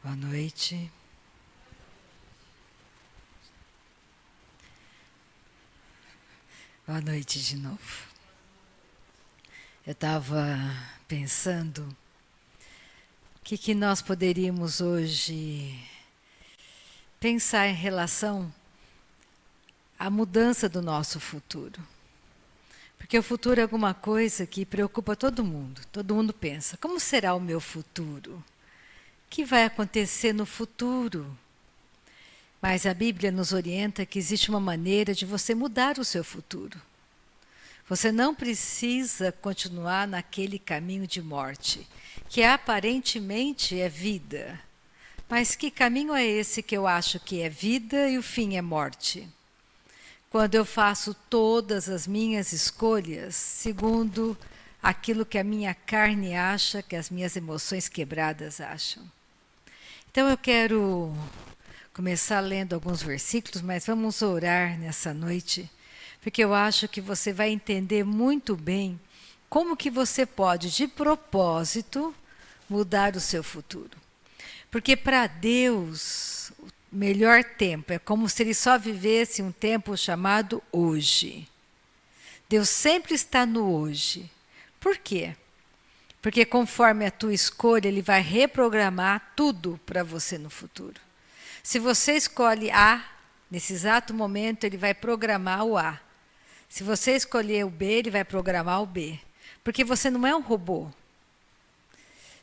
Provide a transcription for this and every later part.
Boa noite. Boa noite de novo. Eu estava pensando o que nós poderíamos hoje pensar em relação à mudança do nosso futuro. Porque o futuro é alguma coisa que preocupa todo mundo. Todo mundo pensa, como será o meu futuro? O que vai acontecer no futuro? Mas a Bíblia nos orienta que existe uma maneira de você mudar o seu futuro. Você não precisa continuar naquele caminho de morte, que aparentemente é vida. Mas que caminho é esse que eu acho que é vida e o fim é morte? Quando eu faço todas as minhas escolhas segundo aquilo que a minha carne acha, que as minhas emoções quebradas acham. Então eu quero começar lendo alguns versículos, mas vamos orar nessa noite, porque eu acho que você vai entender muito bem como que você pode, de propósito, mudar o seu futuro. Porque para Deus, o melhor tempo é como se Ele só vivesse um tempo chamado hoje. Deus sempre está no hoje. Por quê? Porque conforme a tua escolha, Ele vai reprogramar tudo para você no futuro. Se você escolhe A, nesse exato momento Ele vai programar o A. Se você escolher o B, Ele vai programar o B. Porque você não é um robô.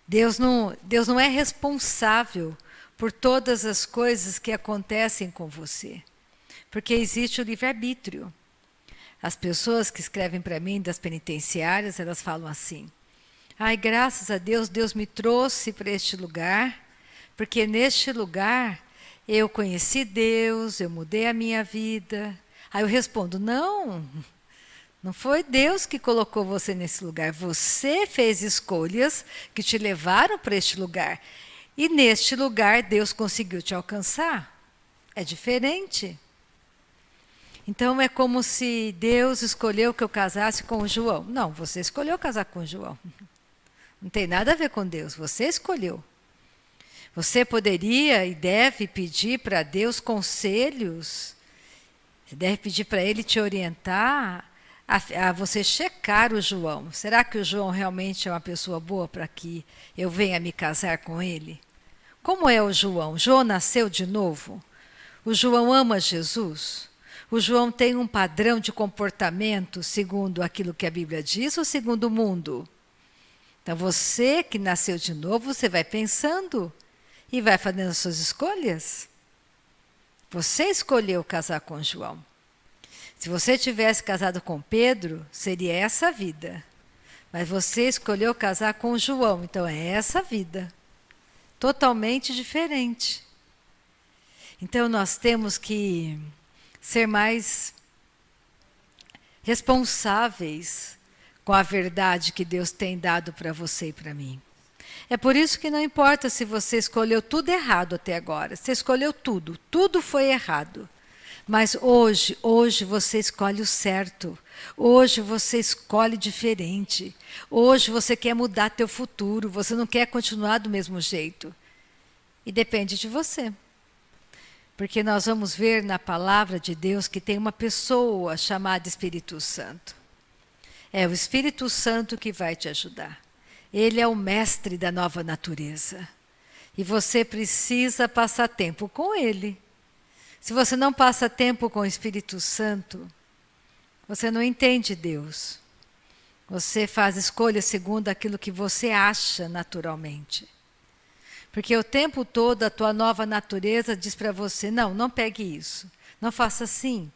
Deus não é responsável por todas as coisas que acontecem com você. Porque existe o livre-arbítrio. As pessoas que escrevem para mim das penitenciárias, elas falam assim: ai, graças a Deus, Deus me trouxe para este lugar, porque neste lugar eu conheci Deus, eu mudei a minha vida. Aí eu respondo: não foi Deus que colocou você nesse lugar. Você fez escolhas que te levaram para este lugar. E neste lugar Deus conseguiu te alcançar. É diferente. Então é como se Deus escolheu que eu casasse com o João. Não, você escolheu casar com o João. Não tem nada a ver com Deus, você escolheu. Você poderia e deve pedir para Deus conselhos. Você deve pedir para Ele te orientar a você checar o João. Será que o João realmente é uma pessoa boa para que eu venha me casar com ele? Como é o João? João nasceu de novo? O João ama Jesus? O João tem um padrão de comportamento segundo aquilo que a Bíblia diz ou segundo o mundo? Então você que nasceu de novo, você vai pensando e vai fazendo as suas escolhas. Você escolheu casar com João. Se você tivesse casado com Pedro, seria essa a vida. Mas você escolheu casar com João, então é essa a vida. Totalmente diferente. Então nós temos que ser mais responsáveis com a verdade que Deus tem dado para você e para mim. É por isso que não importa se você escolheu tudo errado até agora. Você escolheu tudo, tudo foi errado. Mas hoje você escolhe o certo. Hoje você escolhe diferente. Hoje você quer mudar teu futuro. Você não quer continuar do mesmo jeito. E depende de você. Porque nós vamos ver na palavra de Deus que tem uma pessoa chamada Espírito Santo. É o Espírito Santo que vai te ajudar. Ele é o mestre da nova natureza. E você precisa passar tempo com ele. Se você não passa tempo com o Espírito Santo, você não entende Deus. Você faz escolhas segundo aquilo que você acha naturalmente. Porque o tempo todo a tua nova natureza diz para você: não pegue isso, não faça assim.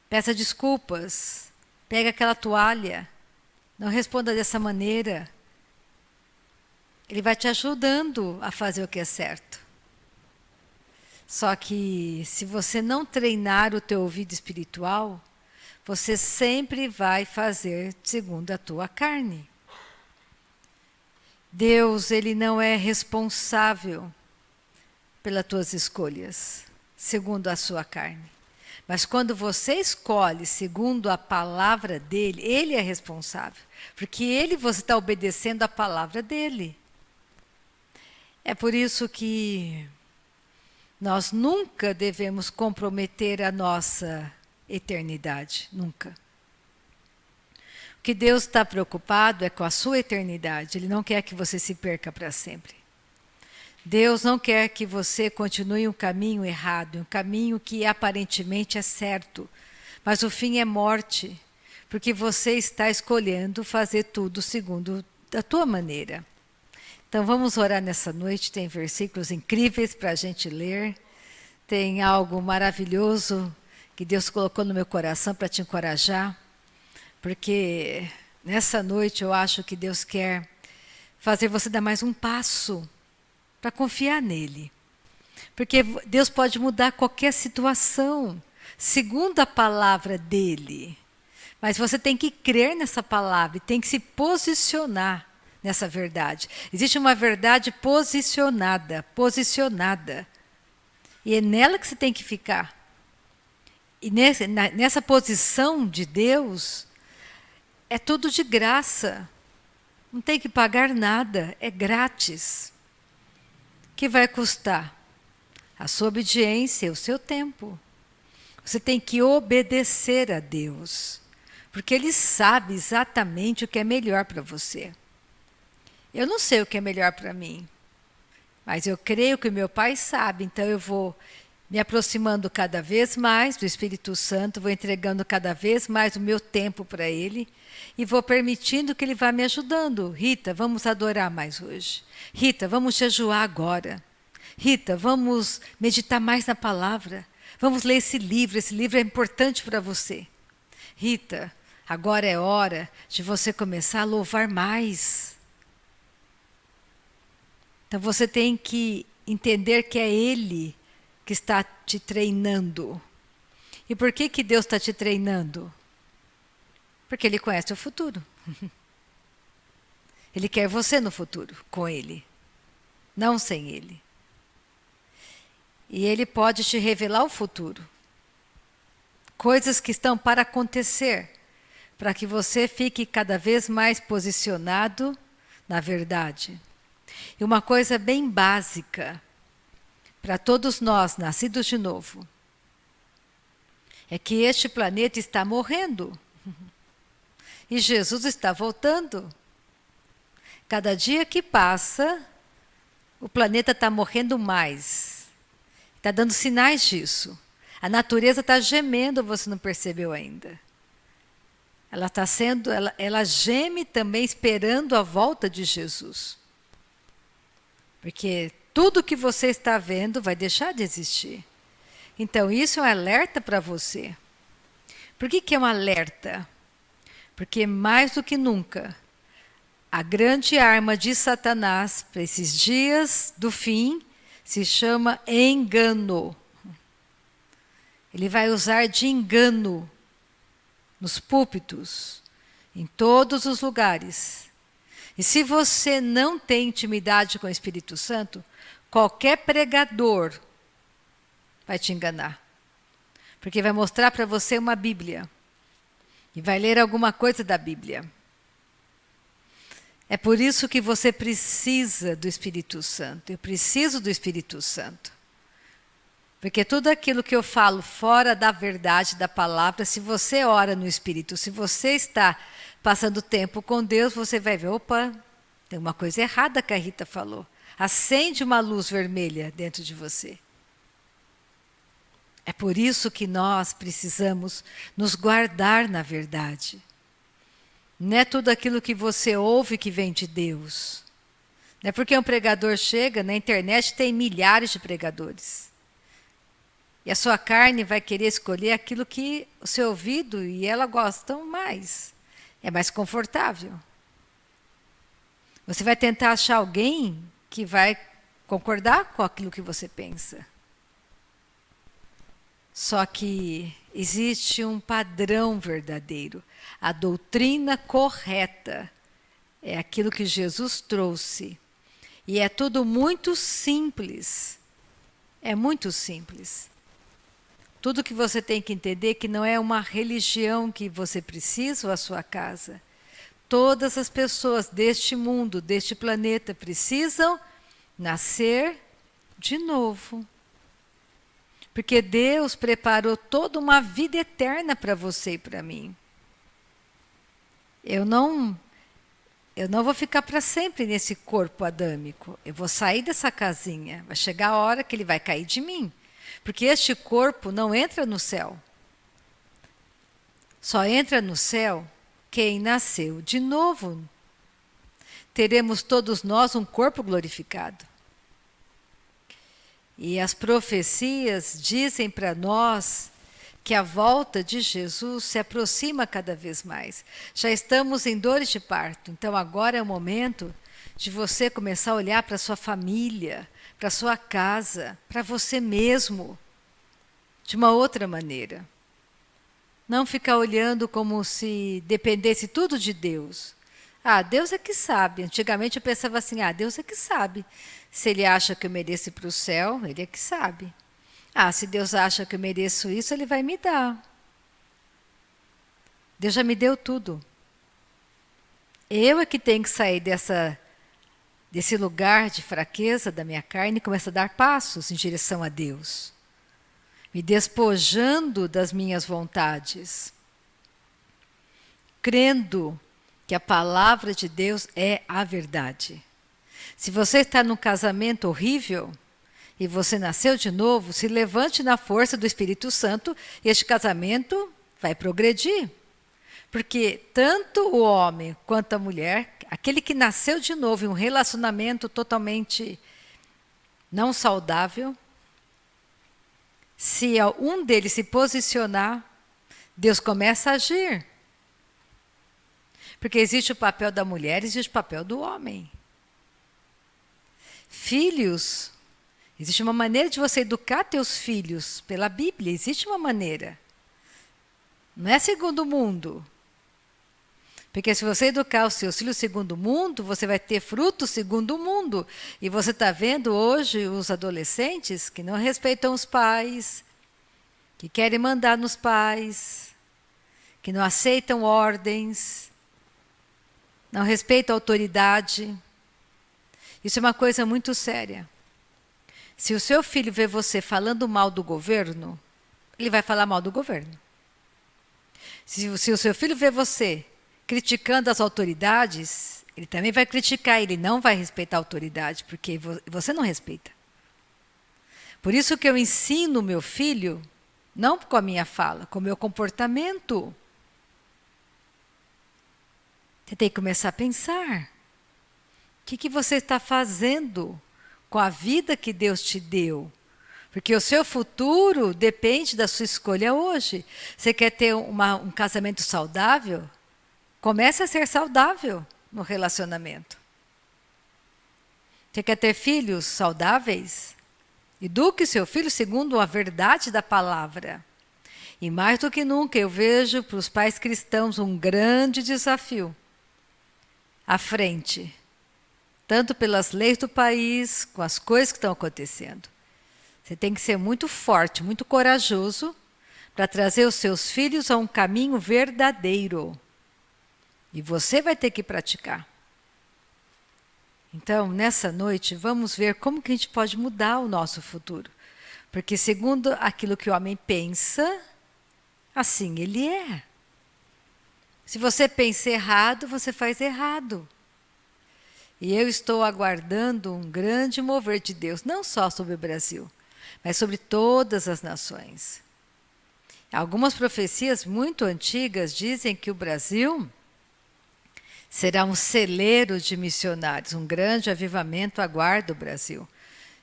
Peça desculpas, pega aquela toalha, não responda dessa maneira. Ele vai te ajudando a fazer o que é certo. Só que se você não treinar o teu ouvido espiritual, você sempre vai fazer segundo a tua carne. Deus, Ele não é responsável pelas tuas escolhas, segundo a sua carne. Mas quando você escolhe segundo a palavra dEle, Ele é responsável. Porque você está obedecendo a palavra dEle. É por isso que nós nunca devemos comprometer a nossa eternidade, nunca. O que Deus está preocupado é com a sua eternidade, Ele não quer que você se perca para sempre. Deus não quer que você continue um caminho errado, um caminho que aparentemente é certo, mas o fim é morte, porque você está escolhendo fazer tudo segundo a tua maneira. Então vamos orar nessa noite, tem versículos incríveis para a gente ler, tem algo maravilhoso que Deus colocou no meu coração para te encorajar, porque nessa noite eu acho que Deus quer fazer você dar mais um passo para confiar nele. Porque Deus pode mudar qualquer situação, segundo a palavra dele. Mas você tem que crer nessa palavra, tem que se posicionar nessa verdade. Existe uma verdade posicionada. E é nela que você tem que ficar. E nessa posição de Deus, é tudo de graça. Não tem que pagar nada, é grátis. O que vai custar? A sua obediência, o seu tempo. Você tem que obedecer a Deus, porque Ele sabe exatamente o que é melhor para você. Eu não sei o que é melhor para mim, mas eu creio que o meu Pai sabe, então eu vou me aproximando cada vez mais do Espírito Santo, vou entregando cada vez mais o meu tempo para Ele e vou permitindo que Ele vá me ajudando. Rita, vamos adorar mais hoje. Rita, vamos jejuar agora. Rita, vamos meditar mais na palavra. Vamos ler esse livro é importante para você. Rita, agora é hora de você começar a louvar mais. Então você tem que entender que é Ele que está te treinando. E por que Deus está te treinando? Porque Ele conhece o futuro. Ele quer você no futuro, com Ele, não sem Ele. E Ele pode te revelar o futuro. Coisas que estão para acontecer, para que você fique cada vez mais posicionado na verdade. E uma coisa bem básica, para todos nós, nascidos de novo, é que este planeta está morrendo. E Jesus está voltando. Cada dia que passa, o planeta está morrendo mais. Está dando sinais disso. A natureza está gemendo, você não percebeu ainda. Ela geme também esperando a volta de Jesus. Porque tudo que você está vendo vai deixar de existir. Então isso é um alerta para você. Por que é um alerta? Porque mais do que nunca, a grande arma de Satanás para esses dias do fim se chama engano. Ele vai usar de engano nos púlpitos, em todos os lugares. E se você não tem intimidade com o Espírito Santo, qualquer pregador vai te enganar. Porque vai mostrar para você uma Bíblia. E vai ler alguma coisa da Bíblia. É por isso que você precisa do Espírito Santo. Eu preciso do Espírito Santo. Porque tudo aquilo que eu falo fora da verdade da palavra, se você ora no Espírito, se você está passando tempo com Deus, você vai ver, opa, tem uma coisa errada que a Rita falou. Acende uma luz vermelha dentro de você. É por isso que nós precisamos nos guardar na verdade. Não é tudo aquilo que você ouve que vem de Deus. Não é porque um pregador chega, na internet tem milhares de pregadores. E a sua carne vai querer escolher aquilo que o seu ouvido e ela gostam mais. É mais confortável. Você vai tentar achar alguém que vai concordar com aquilo que você pensa. Só que existe um padrão verdadeiro. A doutrina correta é aquilo que Jesus trouxe. E é tudo muito simples. É muito simples. Tudo que você tem que entender é que não é uma religião que você precisa ou a sua casa. Todas as pessoas deste mundo, deste planeta, precisam nascer de novo. Porque Deus preparou toda uma vida eterna para você e para mim. Eu não vou ficar para sempre nesse corpo adâmico. Eu vou sair dessa casinha. Vai chegar a hora que ele vai cair de mim. Porque este corpo não entra no céu. Só entra no céu quem nasceu de novo. Teremos todos nós um corpo glorificado. E as profecias dizem para nós que a volta de Jesus se aproxima cada vez mais. Já estamos em dores de parto, então agora é o momento de você começar a olhar para a sua família, para a sua casa, para você mesmo, de uma outra maneira. Não ficar olhando como se dependesse tudo de Deus. Ah, Deus é que sabe. Antigamente eu pensava assim, Deus é que sabe. Se Ele acha que eu mereço ir para o céu, Ele é que sabe. Se Deus acha que eu mereço isso, Ele vai me dar. Deus já me deu tudo. Eu é que tenho que sair desse lugar de fraqueza da minha carne e começar a dar passos em direção a Deus. Me despojando das minhas vontades. Crendo que a palavra de Deus é a verdade. Se você está num casamento horrível e você nasceu de novo, se levante na força do Espírito Santo e este casamento vai progredir. Porque tanto o homem quanto a mulher, aquele que nasceu de novo em um relacionamento totalmente não saudável, se um deles se posicionar, Deus começa a agir. Porque existe o papel da mulher, existe o papel do homem. Filhos, existe uma maneira de você educar teus filhos pela Bíblia, existe uma maneira. Não é segundo o mundo. Porque se você educar os seus filhos segundo o mundo, você vai ter frutos segundo o mundo. E você está vendo hoje os adolescentes que não respeitam os pais, que querem mandar nos pais, que não aceitam ordens, não respeitam a autoridade. Isso é uma coisa muito séria. Se o seu filho vê você falando mal do governo, ele vai falar mal do governo. Se o seu filho vê você criticando as autoridades, ele também vai criticar, ele não vai respeitar a autoridade, porque você não respeita. Por isso que eu ensino o meu filho, não com a minha fala, com o meu comportamento. Você tem que começar a pensar. O que você está fazendo com a vida que Deus te deu? Porque o seu futuro depende da sua escolha hoje. Você quer ter um casamento saudável? Comece a ser saudável no relacionamento. Você quer ter filhos saudáveis? Eduque seu filho segundo a verdade da palavra. E mais do que nunca eu vejo para os pais cristãos um grande desafio à frente. Tanto pelas leis do país, com as coisas que estão acontecendo. Você tem que ser muito forte, muito corajoso para trazer os seus filhos a um caminho verdadeiro. E você vai ter que praticar. Então, nessa noite, vamos ver como que a gente pode mudar o nosso futuro. Porque segundo aquilo que o homem pensa, assim ele é. Se você pensa errado, você faz errado. E eu estou aguardando um grande mover de Deus, não só sobre o Brasil, mas sobre todas as nações. Algumas profecias muito antigas dizem que o Brasil será um celeiro de missionários, um grande avivamento aguarda o Brasil.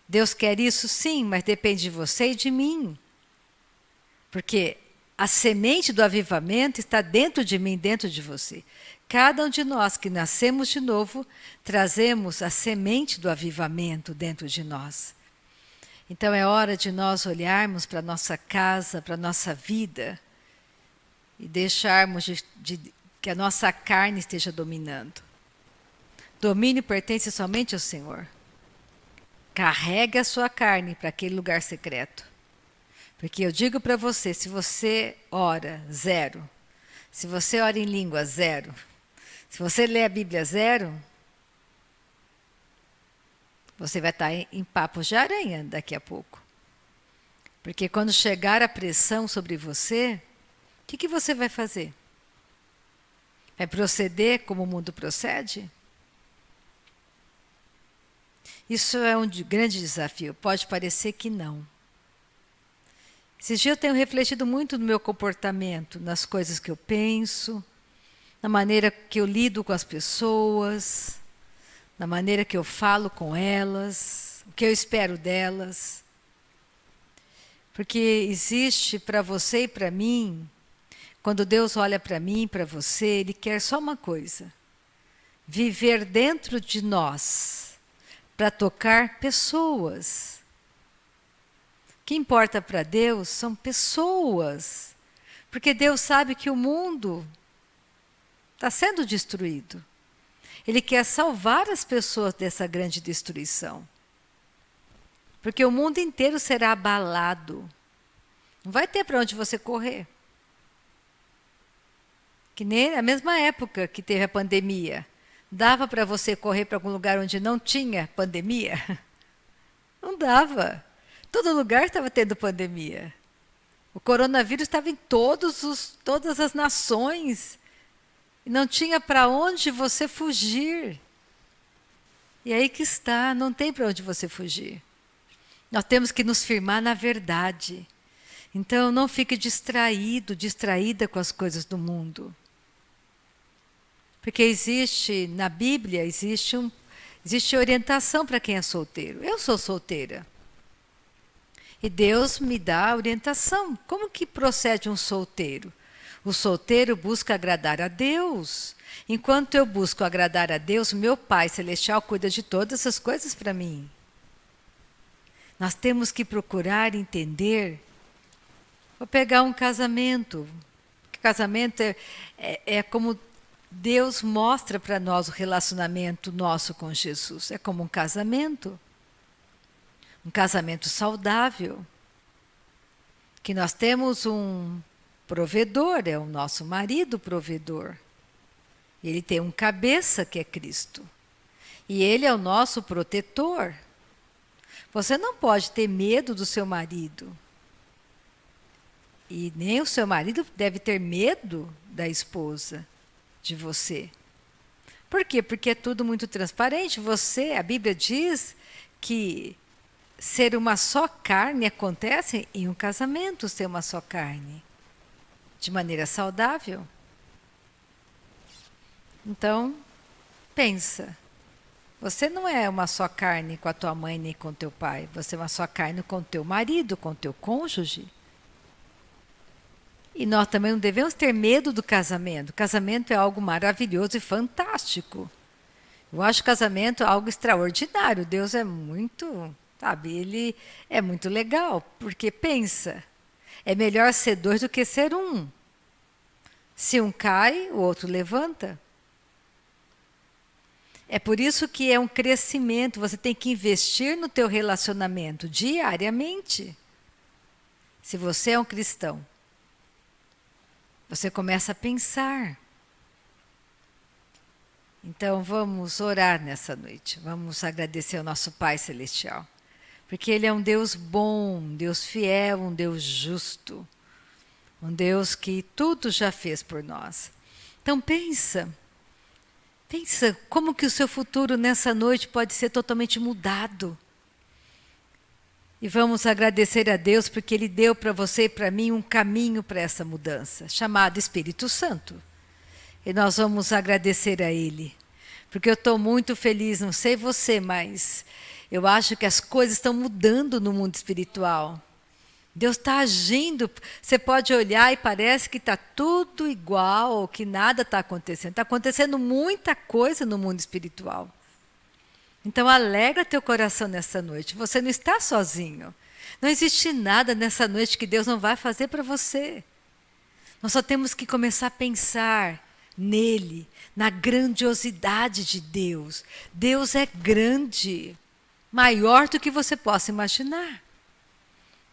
Deus quer isso sim, mas depende de você e de mim. Porque a semente do avivamento está dentro de mim, dentro de você. Cada um de nós que nascemos de novo, trazemos a semente do avivamento dentro de nós. Então é hora de nós olharmos para a nossa casa, para a nossa vida e deixarmos que a nossa carne esteja dominando. Domínio pertence somente ao Senhor. Carregue a sua carne para aquele lugar secreto. Porque eu digo para você, se você ora, 0. Se você ora em língua, 0. Se você lê a Bíblia, 0. Você vai estar em papos de aranha daqui a pouco. Porque quando chegar a pressão sobre você, o que você vai fazer? Vai proceder como o mundo procede? Isso é um grande desafio. Pode parecer que não. Esses dias eu tenho refletido muito no meu comportamento, nas coisas que eu penso, na maneira que eu lido com as pessoas, na maneira que eu falo com elas, o que eu espero delas. Porque existe para você e para mim, quando Deus olha para mim e para você, Ele quer só uma coisa: viver dentro de nós, para tocar pessoas. O que importa para Deus são pessoas, porque Deus sabe que o mundo está sendo destruído. Ele quer salvar as pessoas dessa grande destruição. Porque o mundo inteiro será abalado. Não vai ter para onde você correr. Que nem na mesma época que teve a pandemia. Dava para você correr para algum lugar onde não tinha pandemia? Não dava. Todo lugar estava tendo pandemia. O coronavírus estava em todas as nações. E não tinha para onde você fugir. E aí que está, não tem para onde você fugir. Nós temos que nos firmar na verdade. Então não fique distraído, distraída com as coisas do mundo. Porque existe, na Bíblia, existe orientação para quem é solteiro. Eu sou solteira. E Deus me dá orientação. Como que procede um solteiro? O solteiro busca agradar a Deus. Enquanto eu busco agradar a Deus, meu Pai Celestial cuida de todas essas coisas para mim. Nós temos que procurar entender. Vou pegar um casamento. Casamento é como Deus mostra para nós o relacionamento nosso com Jesus. É como um casamento. Um casamento saudável. Que nós temos um provedor, é o nosso marido provedor. Ele tem um cabeça que é Cristo. E ele é o nosso protetor. Você não pode ter medo do seu marido. E nem o seu marido deve ter medo da esposa, de você. Por quê? Porque é tudo muito transparente. A Bíblia diz que ser uma só carne acontece em um casamento, ser uma só carne. De maneira saudável. Então, pensa. Você não é uma só carne com a tua mãe nem com teu pai. Você é uma só carne com teu marido, com teu cônjuge. E nós também não devemos ter medo do casamento. O casamento é algo maravilhoso e fantástico. Eu acho casamento algo extraordinário. Deus é muito, sabe, Ele é muito legal. Porque pensa, é melhor ser dois do que ser um. Se um cai, o outro levanta. É por isso que é um crescimento. Você tem que investir no teu relacionamento diariamente. Se você é um cristão. Você começa a pensar. Então vamos orar nessa noite. Vamos agradecer ao nosso Pai Celestial. Porque Ele é um Deus bom, um Deus fiel, um Deus justo. Um Deus que tudo já fez por nós. Então pensa como que o seu futuro nessa noite pode ser totalmente mudado. E vamos agradecer a Deus porque Ele deu para você e para mim um caminho para essa mudança, chamado Espírito Santo. E nós vamos agradecer a Ele. Porque eu estou muito feliz, não sei você, mas eu acho que as coisas estão mudando no mundo espiritual. Deus está agindo. Você pode olhar e parece que está tudo igual, que nada está acontecendo. Está acontecendo muita coisa no mundo espiritual. Então alegra teu coração nessa noite. Você não está sozinho. Não existe nada nessa noite que Deus não vai fazer para você. Nós só temos que começar a pensar nele, na grandiosidade de Deus. Deus é grande, maior do que você possa imaginar.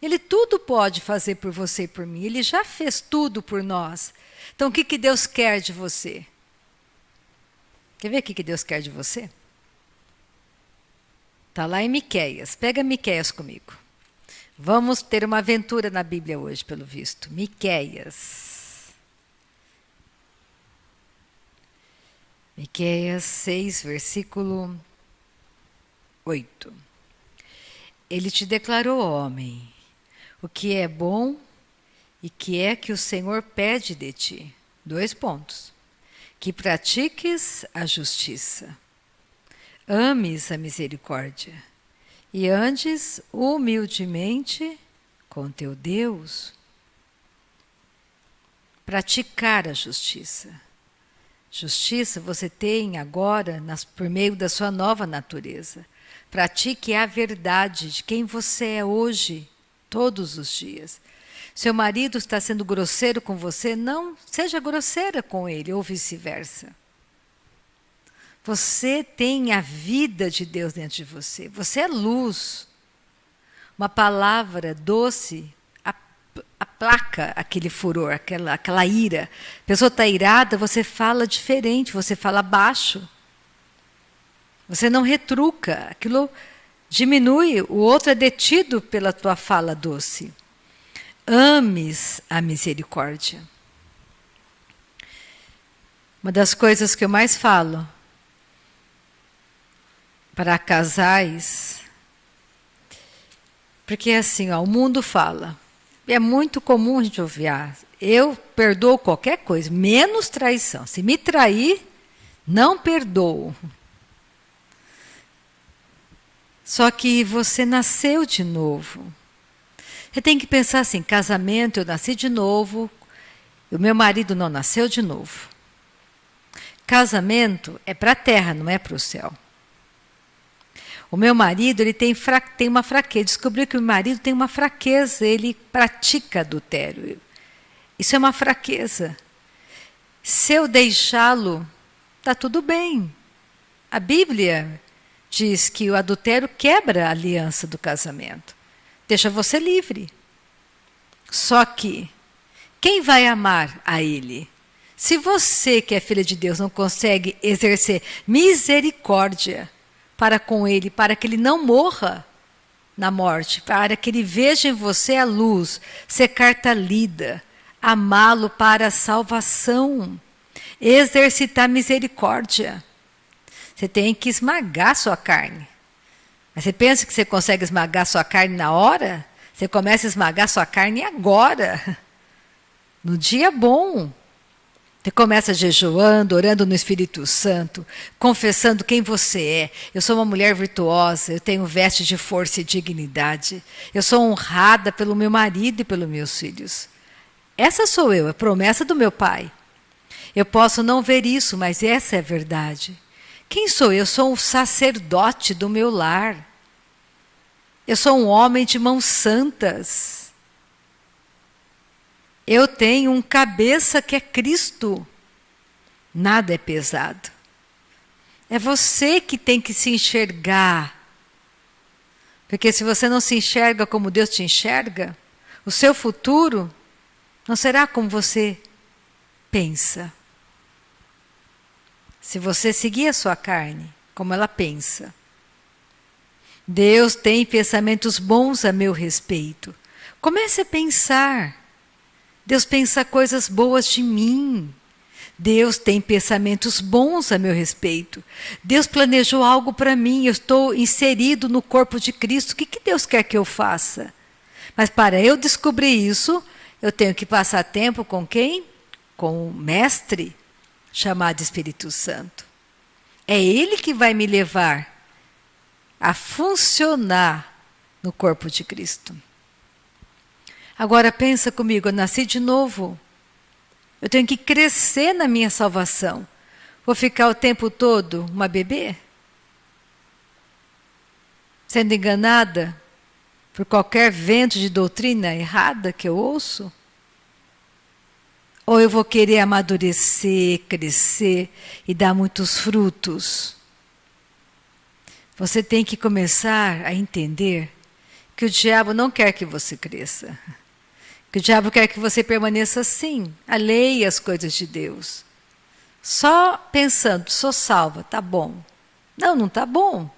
Ele tudo pode fazer por você e por mim. Ele já fez tudo por nós. Então o que Deus quer de você? Quer ver o que Deus quer de você? Está lá em Miqueias. Pega Miqueias comigo. Vamos ter uma aventura na Bíblia hoje, pelo visto. Miqueias. Miqueias 6, versículo 8. Ele te declarou, homem, o que é bom e que é que o Senhor pede de ti. 2 pontos. Que pratiques a justiça, ames a misericórdia e andes humildemente com teu Deus. Praticar a justiça. Justiça você tem agora por meio da sua nova natureza. Pratique a verdade de quem você é hoje, todos os dias. Seu marido está sendo grosseiro com você, não seja grosseira com ele, ou vice-versa. Você tem a vida de Deus dentro de você. Você é luz. Uma palavra doce aplaca aquele furor, aquela ira. A pessoa está irada, você fala diferente, você fala baixo. Você não retruca. Aquilo diminui, o outro é detido pela tua fala doce. Ames a misericórdia. Uma das coisas que eu mais falo para casais, porque assim, o mundo fala, e é muito comum a gente ouvir, eu perdoo qualquer coisa, menos traição. Se me trair, não perdoo. Só que você nasceu de novo. Você tem que pensar assim, casamento, eu nasci de novo, o meu marido não nasceu de novo. Casamento é para a terra, não é para o céu. O meu marido, ele tem uma fraqueza. Descobri que o meu marido tem uma fraqueza, ele pratica adultério. Isso é uma fraqueza. Se eu deixá-lo, está tudo bem. A Bíblia diz que o adultério quebra a aliança do casamento. Deixa você livre. Só que, quem vai amar a ele? Se você, que é filha de Deus, não consegue exercer misericórdia para com ele, para que ele não morra na morte, para que ele veja em você a luz, ser carta lida, amá-lo para a salvação, exercitar misericórdia. Você tem que esmagar sua carne. Mas você pensa que você consegue esmagar sua carne na hora? Você começa a esmagar sua carne agora, no dia bom. Você começa jejuando, orando no Espírito Santo, confessando quem você é. Eu sou uma mulher virtuosa, eu tenho veste de força e dignidade. Eu sou honrada pelo meu marido e pelos meus filhos. Essa sou eu, é a promessa do meu Pai. Eu posso não ver isso, mas essa é a verdade. Quem sou eu? Eu sou um sacerdote do meu lar. Eu sou um homem de mãos santas. Eu tenho um cabeça que é Cristo. Nada é pesado. É você que tem que se enxergar. Porque se você não se enxerga como Deus te enxerga, o seu futuro não será como você pensa. Se você seguir a sua carne, como ela pensa. Deus tem pensamentos bons a meu respeito. Comece a pensar. Deus pensa coisas boas de mim. Deus tem pensamentos bons a meu respeito. Deus planejou algo para mim. Eu estou inserido no corpo de Cristo. O que Deus quer que eu faça? Mas para eu descobrir isso, eu tenho que passar tempo com quem? Com o Mestre, chamado Espírito Santo. É Ele que vai me levar a funcionar no corpo de Cristo. Agora pensa comigo, eu nasci de novo. Eu tenho que crescer na minha salvação. Vou ficar o tempo todo uma bebê? Sendo enganada por qualquer vento de doutrina errada que eu ouço? Ou eu vou querer amadurecer, crescer e dar muitos frutos? Você tem que começar a entender que o diabo não quer que você cresça. Que o diabo quer que você permaneça assim, alheie às coisas de Deus. Só pensando, sou salva, tá bom. Não, não tá bom.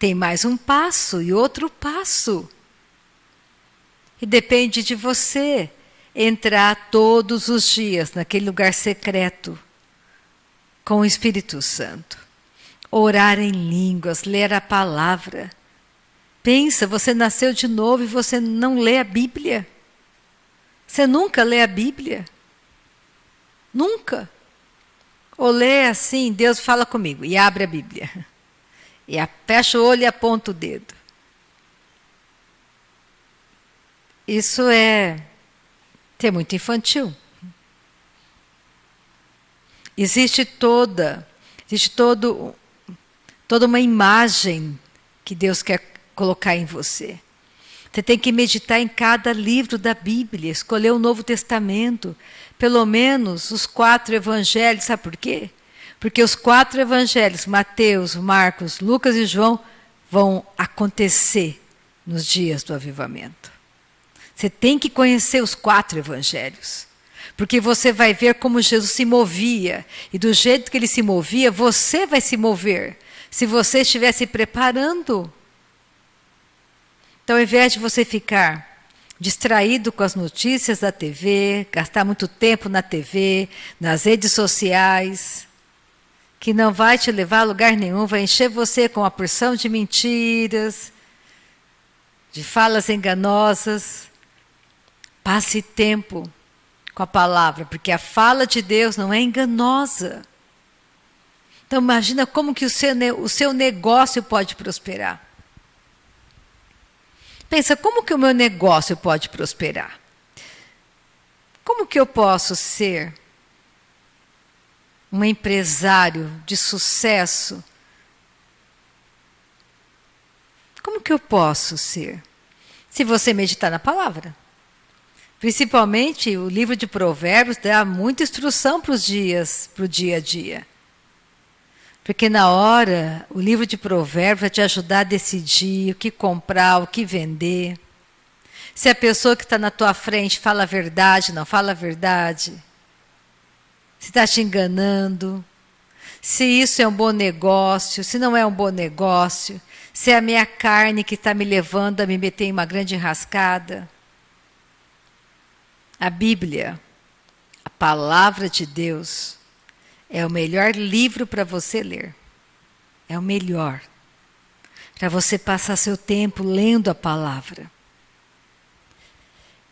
tem mais um passo e outro passo. E depende de você entrar todos os dias naquele lugar secreto com o Espírito Santo. Orar em línguas, ler a palavra. Pensa, você nasceu de novo e você não lê a Bíblia. Você nunca lê a Bíblia. Nunca. Ou lê assim, Deus fala comigo, e abre a Bíblia. E fecha o olho e aponta o dedo. Isso é ser muito infantil. Existe toda uma imagem que Deus quer colocar em você. Você tem que meditar em cada livro da Bíblia, escolher o Novo Testamento, pelo menos os 4 evangelhos. Sabe por quê? Porque os 4 evangelhos, Mateus, Marcos, Lucas e João, vão acontecer nos dias do avivamento. Você tem que conhecer os 4 evangelhos, porque você vai ver como Jesus se movia, e do jeito que ele se movia, você vai se mover, se você estiver se preparando. Então, ao invés de você ficar distraído com as notícias da TV, gastar muito tempo na TV, nas redes sociais, que não vai te levar a lugar nenhum, vai encher você com uma porção de mentiras, de falas enganosas. Passe tempo com a palavra, porque a fala de Deus não é enganosa. Então imagina como que o seu negócio pode prosperar. Pensa, como que o meu negócio pode prosperar? Como que eu posso ser um empresário de sucesso? Como que eu posso ser? Se você meditar na palavra. Principalmente o livro de Provérbios dá muita instrução para o dia a dia. Porque na hora, o livro de Provérbios vai te ajudar a decidir o que comprar, o que vender. Se a pessoa que está na tua frente fala a verdade, não fala a verdade. Se está te enganando. Se isso é um bom negócio, se não é um bom negócio. Se é a minha carne que está me levando a me meter em uma grande enrascada. A Bíblia, a palavra de Deus, é o melhor livro para você ler. É o melhor. Para você passar seu tempo lendo a palavra.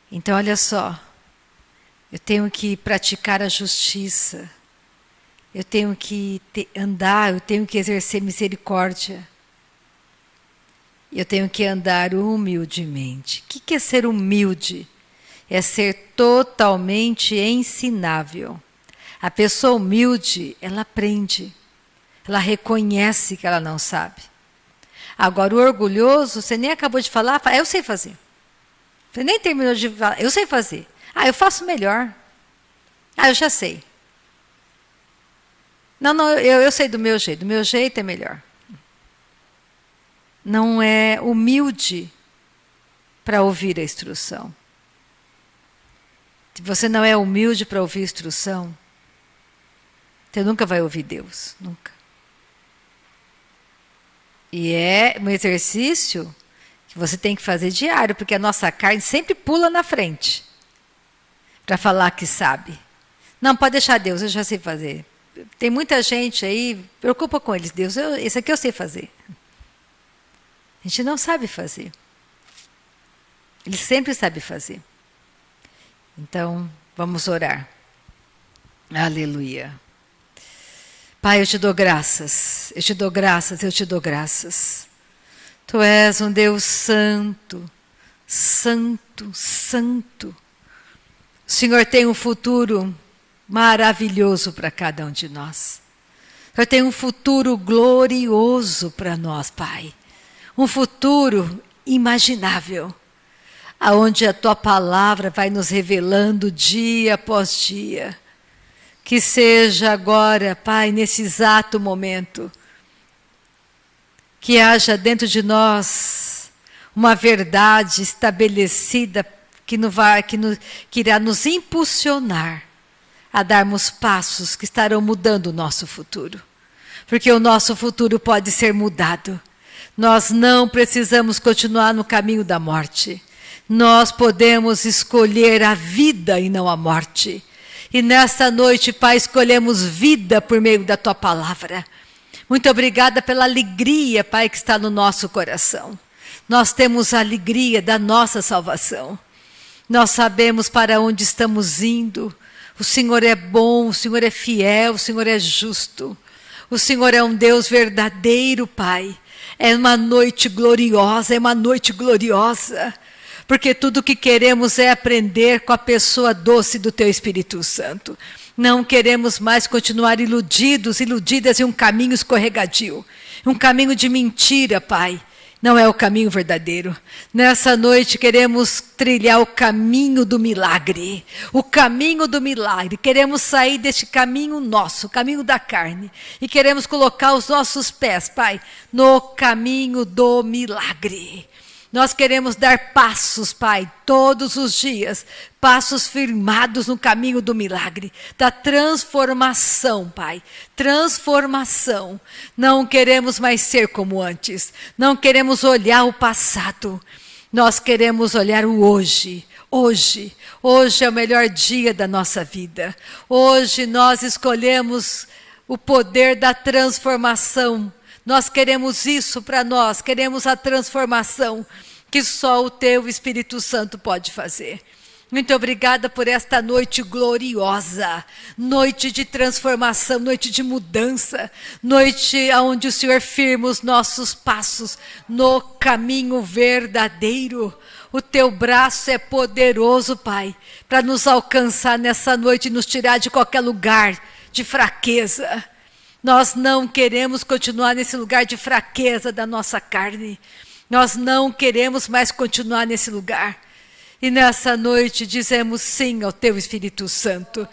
Então, olha só. Eu tenho que praticar a justiça. Eu tenho que andar, eu tenho que exercer misericórdia. Eu tenho que andar humildemente. O que é ser humilde? É ser totalmente ensinável. A pessoa humilde, ela aprende. Ela reconhece que ela não sabe. Agora, o orgulhoso, você nem acabou de falar, fala, eu sei fazer. Você nem terminou de falar, eu sei fazer. Eu faço melhor. Eu já sei. Não, eu sei do meu jeito é melhor. Não é humilde para ouvir a instrução. Se você não é humilde para ouvir instrução, você nunca vai ouvir Deus, nunca. E é um exercício que você tem que fazer diário, porque a nossa carne sempre pula na frente para falar que sabe. Não, pode deixar Deus, eu já sei fazer. Tem muita gente aí, preocupa com eles, Deus, isso aqui eu sei fazer. A gente não sabe fazer. Ele sempre sabe fazer. Então, vamos orar. Aleluia. Pai, eu te dou graças, eu te dou graças, eu te dou graças. Tu és um Deus santo, santo, santo. O Senhor tem um futuro maravilhoso para cada um de nós. O Senhor tem um futuro glorioso para nós, Pai. Um futuro imaginável, aonde a Tua palavra vai nos revelando dia após dia. Que seja agora, Pai, nesse exato momento, que haja dentro de nós uma verdade estabelecida que irá nos impulsionar a darmos passos que estarão mudando o nosso futuro. Porque o nosso futuro pode ser mudado. Nós não precisamos continuar no caminho da morte. Nós podemos escolher a vida e não a morte. E nesta noite, Pai, escolhemos vida por meio da Tua palavra. Muito obrigada pela alegria, Pai, que está no nosso coração. Nós temos a alegria da nossa salvação. Nós sabemos para onde estamos indo. O Senhor é bom, o Senhor é fiel, o Senhor é justo. O Senhor é um Deus verdadeiro, Pai. É uma noite gloriosa, porque tudo o que queremos é aprender com a pessoa doce do Teu Espírito Santo. Não queremos mais continuar iludidas em um caminho escorregadio, um caminho de mentira, Pai. Não é o caminho verdadeiro. Nessa noite queremos trilhar o caminho do milagre. O caminho do milagre. Queremos sair deste caminho nosso, o caminho da carne. E queremos colocar os nossos pés, Pai, no caminho do milagre. Nós queremos dar passos, Pai, todos os dias, passos firmados no caminho do milagre, da transformação, Pai, transformação. Não queremos mais ser como antes, não queremos olhar o passado, nós queremos olhar o hoje. Hoje é o melhor dia da nossa vida. Hoje nós escolhemos o poder da transformação. Nós queremos isso para nós, queremos a transformação que só o Teu Espírito Santo pode fazer. Muito obrigada por esta noite gloriosa, noite de transformação, noite de mudança, noite onde o Senhor firma os nossos passos no caminho verdadeiro. O Teu braço é poderoso, Pai, para nos alcançar nessa noite e nos tirar de qualquer lugar de fraqueza. Nós não queremos continuar nesse lugar de fraqueza da nossa carne. Nós não queremos mais continuar nesse lugar. E nessa noite dizemos sim ao Teu Espírito Santo.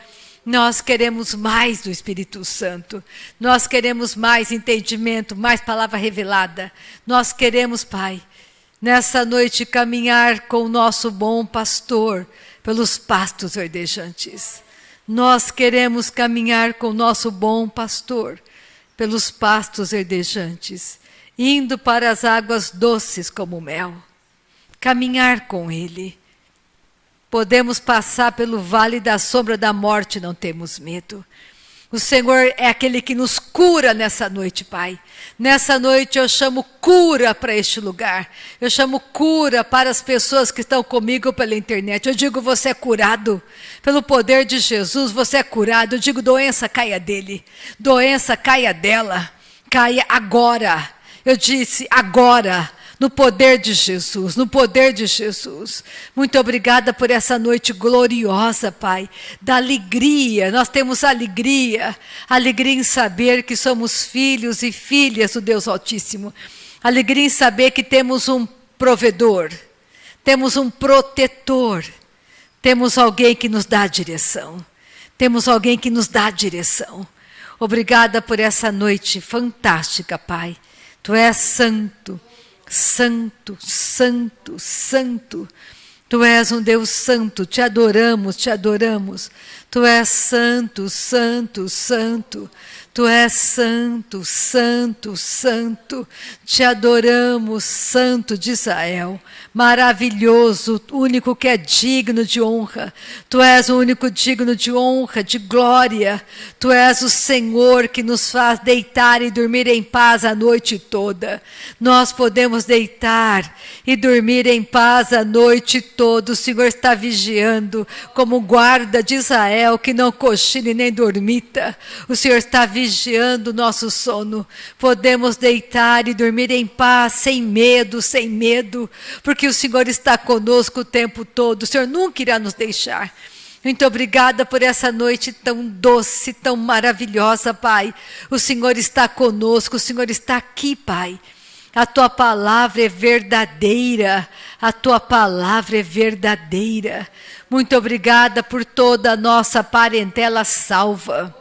Nós queremos mais do Espírito Santo. Nós queremos mais entendimento, mais palavra revelada. Nós queremos, Pai, nessa noite caminhar com o nosso bom pastor pelos pastos verdejantes. Nós queremos caminhar com o nosso bom pastor pelos pastos verdejantes, indo para as águas doces como mel. Caminhar com Ele. Podemos passar pelo vale da sombra da morte, não temos medo. O Senhor é aquele que nos cura nessa noite, Pai. Nessa noite eu chamo cura para este lugar. Eu chamo cura para as pessoas que estão comigo pela internet. Eu digo, você é curado. Pelo poder de Jesus, você é curado. Eu digo, doença caia dele. Doença caia dela. Caia agora. Eu disse, agora. No poder de Jesus, no poder de Jesus. Muito obrigada por essa noite gloriosa, Pai, da alegria. Nós temos alegria em saber que somos filhos e filhas do Deus Altíssimo. Alegria em saber que temos um provedor, temos um protetor, temos alguém que nos dá direção. Temos alguém que nos dá direção. Obrigada por essa noite fantástica, Pai. Tu és santo. Santo, santo, santo. Tu és um Deus santo, te adoramos, te adoramos. Tu és santo, santo, santo. Tu és santo, santo, santo. Te adoramos, Santo de Israel. Maravilhoso, único que é digno de honra. Tu és o único digno de honra, de glória. Tu és o Senhor que nos faz deitar e dormir em paz a noite toda. Nós podemos deitar e dormir em paz a noite toda. O Senhor está vigiando como guarda de Israel, que não cochile nem dormita. O Senhor está vigiando o nosso sono. Podemos deitar e dormir em paz, sem medo, porque o Senhor está conosco o tempo todo. O Senhor nunca irá nos deixar. Muito obrigada por essa noite tão doce, tão maravilhosa, Pai. O Senhor está conosco, o Senhor está aqui, Pai. A Tua palavra é verdadeira, a Tua palavra é verdadeira. Muito obrigada por toda a nossa parentela salva.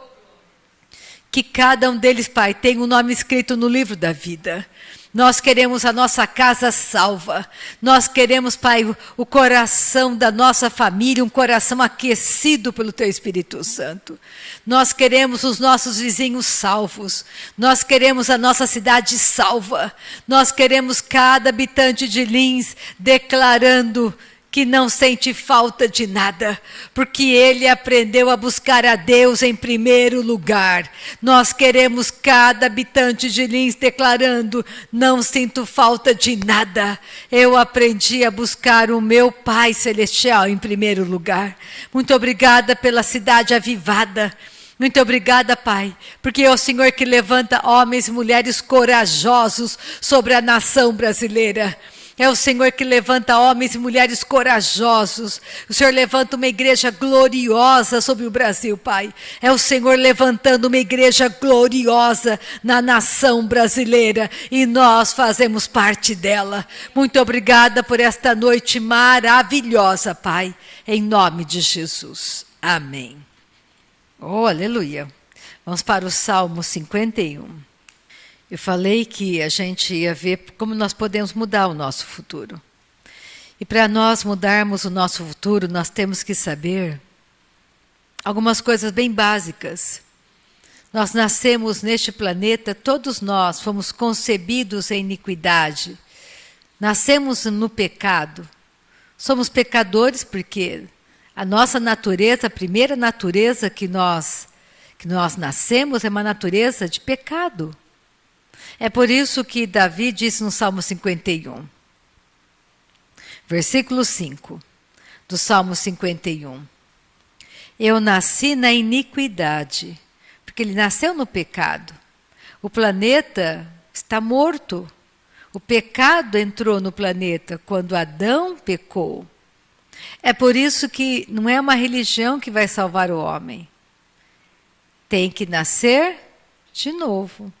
Que cada um deles, Pai, tenha um nome escrito no livro da vida. Nós queremos a nossa casa salva. Nós queremos, Pai, o coração da nossa família, um coração aquecido pelo Teu Espírito Santo. Nós queremos os nossos vizinhos salvos. Nós queremos a nossa cidade salva. Nós queremos cada habitante de Lins declarando que não sente falta de nada, porque ele aprendeu a buscar a Deus em primeiro lugar. Nós queremos cada habitante de Lins declarando: não sinto falta de nada, eu aprendi a buscar o meu Pai Celestial em primeiro lugar. Muito obrigada pela cidade avivada. Muito obrigada, Pai, porque é o Senhor que levanta homens e mulheres corajosos sobre a nação brasileira. É o Senhor que levanta homens e mulheres corajosos. O Senhor levanta uma igreja gloriosa sobre o Brasil, Pai. É o Senhor levantando uma igreja gloriosa na nação brasileira. E nós fazemos parte dela. Muito obrigada por esta noite maravilhosa, Pai. Em nome de Jesus. Amém. Oh, aleluia. Vamos para o Salmo 51. Eu falei que a gente ia ver como nós podemos mudar o nosso futuro. E para nós mudarmos o nosso futuro, nós temos que saber algumas coisas bem básicas. Nós nascemos neste planeta, todos nós fomos concebidos em iniquidade. Nascemos no pecado. Somos pecadores porque a nossa natureza, a primeira natureza que nós nascemos é uma natureza de pecado. É por isso que Davi disse no Salmo 51, versículo 5, do Salmo 51. Eu nasci na iniquidade, porque ele nasceu no pecado. O planeta está morto. O pecado entrou no planeta quando Adão pecou. É por isso que não é uma religião que vai salvar o homem. Tem que nascer de novo.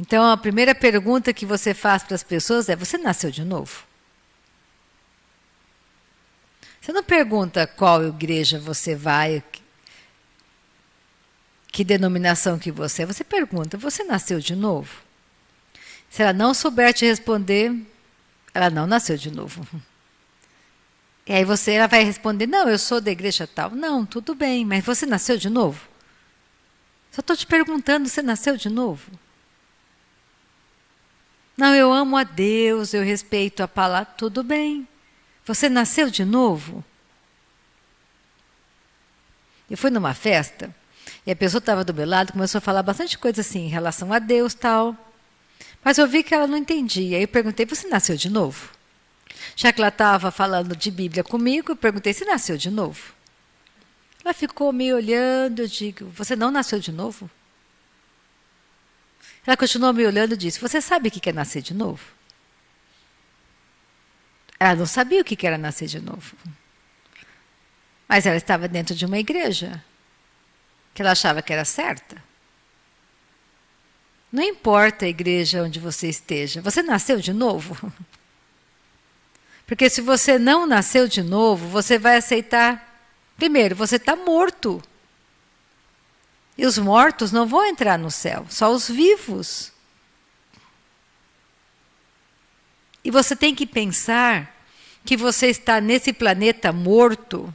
Então, a primeira pergunta que você faz para as pessoas é: você nasceu de novo? Você não pergunta qual igreja você vai, que denominação que você é. Você pergunta: você nasceu de novo? Se ela não souber te responder, ela não nasceu de novo. E aí ela vai responder: não, eu sou da igreja tal. Não, tudo bem, mas você nasceu de novo? Só estou te perguntando, você nasceu de novo? Não, eu amo a Deus, eu respeito a palavra. Tudo bem. Você nasceu de novo? Eu fui numa festa e a pessoa estava do meu lado, começou a falar bastante coisa assim em relação a Deus e tal. Mas eu vi que ela não entendia. Aí eu perguntei: você nasceu de novo? Já que ela estava falando de Bíblia comigo, eu perguntei: você nasceu de novo? Ela ficou me olhando, eu digo: você não nasceu de novo? Ela continuou me olhando e disse: você sabe o que é nascer de novo? Ela não sabia o que era nascer de novo. Mas ela estava dentro de uma igreja que ela achava que era certa. Não importa a igreja onde você esteja, você nasceu de novo? Porque se você não nasceu de novo, você vai aceitar. Primeiro, você está morto. E os mortos não vão entrar no céu, só os vivos. E você tem que pensar que você está nesse planeta morto,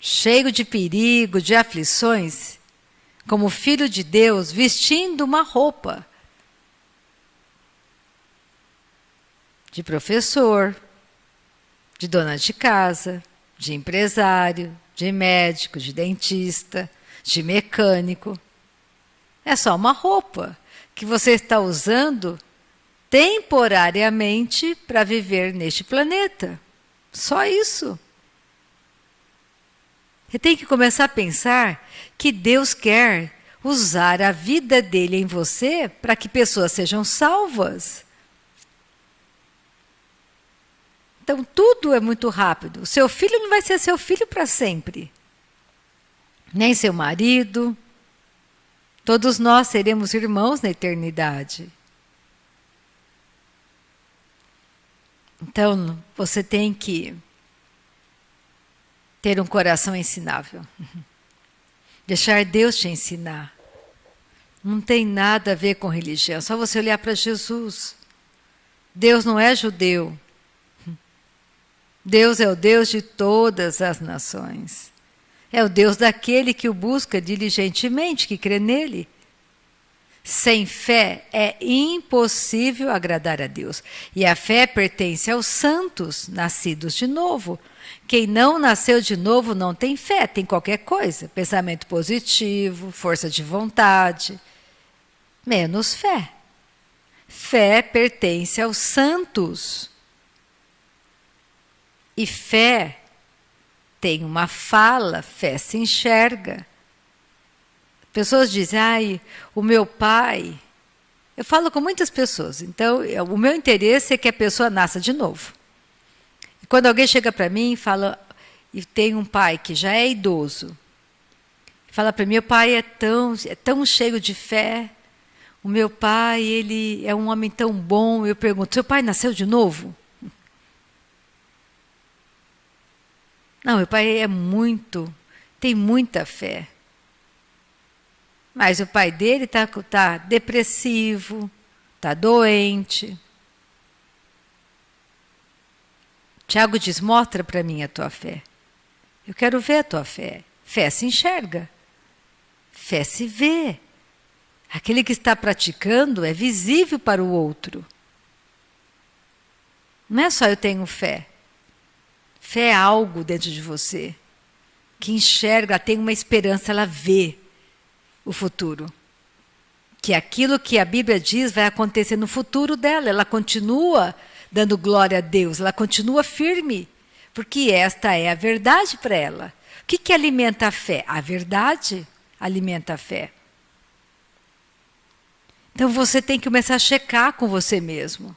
cheio de perigo, de aflições, como filho de Deus, vestindo uma roupa de professor, de dona de casa, de empresário, de médico, de dentista, de mecânico. É só uma roupa que você está usando temporariamente para viver neste planeta. Só isso. Você tem que começar a pensar que Deus quer usar a vida dele em você para que pessoas sejam salvas. Então tudo é muito rápido. O seu filho não vai ser seu filho para sempre. Nem seu marido. Todos nós seremos irmãos na eternidade. Então, você tem que ter um coração ensinável. Deixar Deus te ensinar. Não tem nada a ver com religião, só você olhar para Jesus. Deus não é judeu. Deus é o Deus de todas as nações. É o Deus daquele que o busca diligentemente, que crê nele. Sem fé é impossível agradar a Deus. E a fé pertence aos santos, nascidos de novo. Quem não nasceu de novo não tem fé, tem qualquer coisa. Pensamento positivo, força de vontade, menos fé. Fé pertence aos santos. E fé tem uma fala, fé se enxerga. Pessoas dizem, ai, o meu pai... Eu falo com muitas pessoas, então o meu interesse é que a pessoa nasça de novo. E quando alguém chega para mim e fala, e tem um pai que já é idoso, fala para mim, meu pai é tão cheio de fé, o meu pai, ele é um homem tão bom. Eu pergunto, seu pai nasceu de novo? Não, meu pai tem muita fé. Mas o pai dele está depressivo, está doente. Tiago diz, mostra para mim a tua fé. Eu quero ver a tua fé. Fé se enxerga. Fé se vê. Aquele que está praticando é visível para o outro. Não é só eu tenho fé. Fé é algo dentro de você que enxerga, ela tem uma esperança, ela vê o futuro. Que aquilo que a Bíblia diz vai acontecer no futuro dela. Ela continua dando glória a Deus, ela continua firme, porque esta é a verdade para ela. O que alimenta a fé? A verdade alimenta a fé. Então você tem que começar a checar com você mesmo.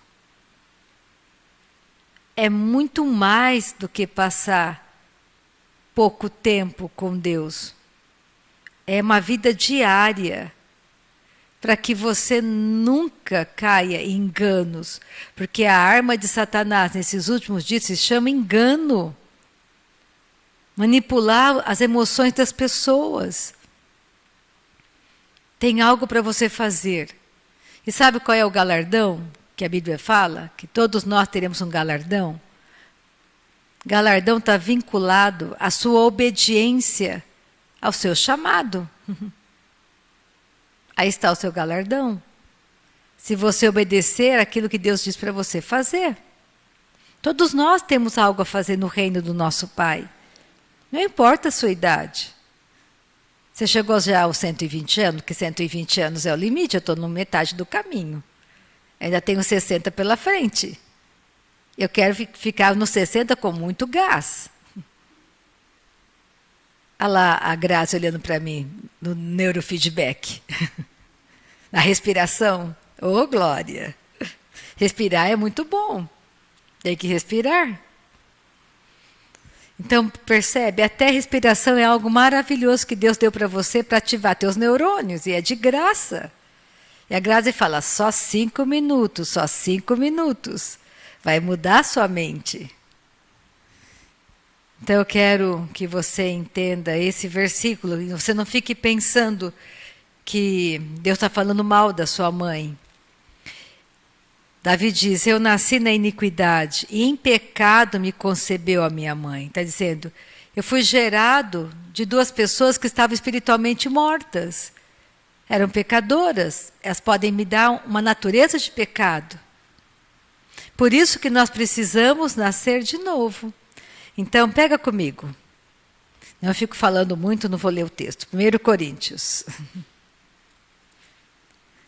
É muito mais do que passar pouco tempo com Deus. É uma vida diária, para que você nunca caia em enganos. Porque a arma de Satanás nesses últimos dias se chama engano. Manipular as emoções das pessoas. Tem algo para você fazer. E sabe qual é o galardão que a Bíblia fala? Que todos nós teremos um galardão. Galardão está vinculado à sua obediência ao seu chamado. Aí está o seu galardão. Se você obedecer aquilo que Deus diz para você fazer. Todos nós temos algo a fazer no reino do nosso Pai. Não importa a sua idade. Você chegou já aos 120 anos, que 120 anos é o limite, eu estou na metade do caminho. Ainda tenho 60 pela frente. Eu quero ficar nos 60 com muito gás. Olha lá a Grazi olhando para mim, no neurofeedback. Na respiração. Ô, glória! Respirar é muito bom. Tem que respirar. Então, percebe, até a respiração é algo maravilhoso que Deus deu para você para ativar teus neurônios, e é de graça. E a Grazi fala, só 5 minutos, só 5 minutos. Vai mudar a sua mente. Então eu quero que você entenda esse versículo, e você não fique pensando que Deus está falando mal da sua mãe. Davi diz, eu nasci na iniquidade, e em pecado me concebeu a minha mãe. Está dizendo, eu fui gerado de 2 pessoas que estavam espiritualmente mortas. Eram pecadoras, elas podem me dar uma natureza de pecado. Por isso que nós precisamos nascer de novo. Então, pega comigo. Não fico falando muito, não vou ler o texto. 1 Coríntios.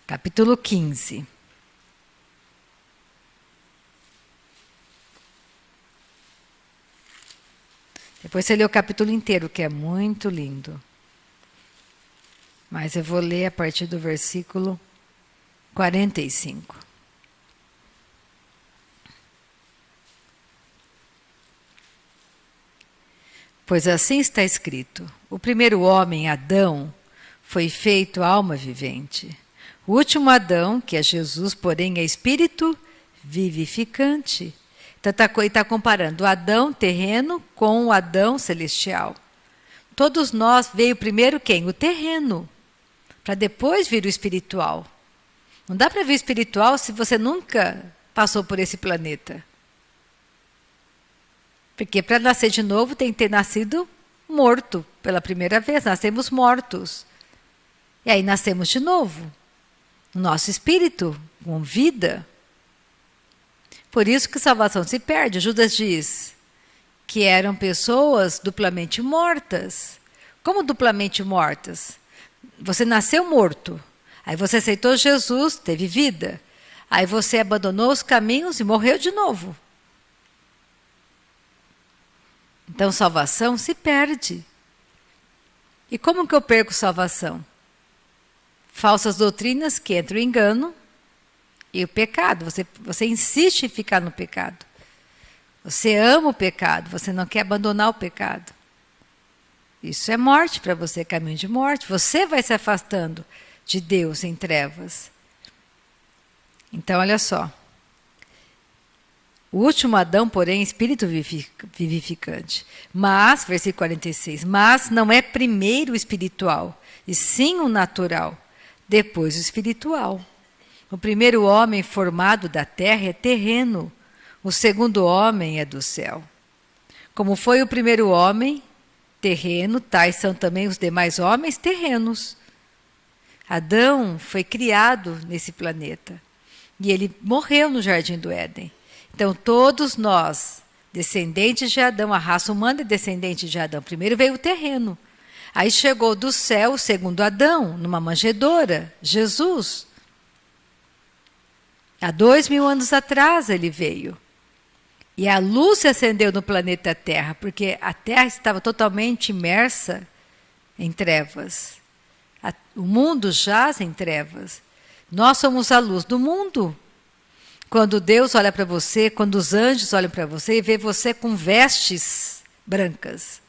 Capítulo 15. Depois você lê o capítulo inteiro, que é muito lindo. Mas eu vou ler a partir do versículo 45. Pois assim está escrito, o primeiro homem, Adão, foi feito alma vivente. O último Adão, que é Jesus, porém é espírito vivificante. Então está comparando o Adão terreno com o Adão celestial. Todos nós veio primeiro quem? O terreno. para depois vir o espiritual. Não dá para vir o espiritual se você nunca passou por esse planeta. Porque para nascer de novo tem que ter nascido morto pela primeira vez. Nascemos mortos. E aí nascemos de novo. O nosso espírito, com vida. Por isso que salvação se perde. Judas diz que eram pessoas duplamente mortas. Como duplamente mortas? Você nasceu morto. Aí você aceitou Jesus, teve vida. Aí você abandonou os caminhos e morreu de novo. Então salvação se perde. E como que eu perco salvação? Falsas doutrinas que entram em engano e o pecado. Você insiste em ficar no pecado. Você ama o pecado, você não quer abandonar o pecado. Isso é morte para você, caminho de morte. Você vai se afastando de Deus em trevas. Então, olha só. O último Adão, porém, espírito vivificante. Mas, versículo 46, mas não é primeiro o espiritual, e sim o natural, depois o espiritual. O primeiro homem formado da terra é terreno, o segundo homem é do céu. Como foi o primeiro homem terreno, tais são também os demais homens terrenos. Adão foi criado nesse planeta e ele morreu no Jardim do Éden. Então todos nós, descendentes de Adão, a raça humana é descendente de Adão. Primeiro veio o terreno. Aí chegou do céu o segundo Adão, numa manjedoura, Jesus. Há 2000 anos atrás ele veio. E a luz se acendeu no planeta Terra, porque a Terra estava totalmente imersa em trevas. O mundo jaz em trevas. Nós somos a luz do mundo. Quando Deus olha para você, quando os anjos olham para você e vê você com vestes brancas.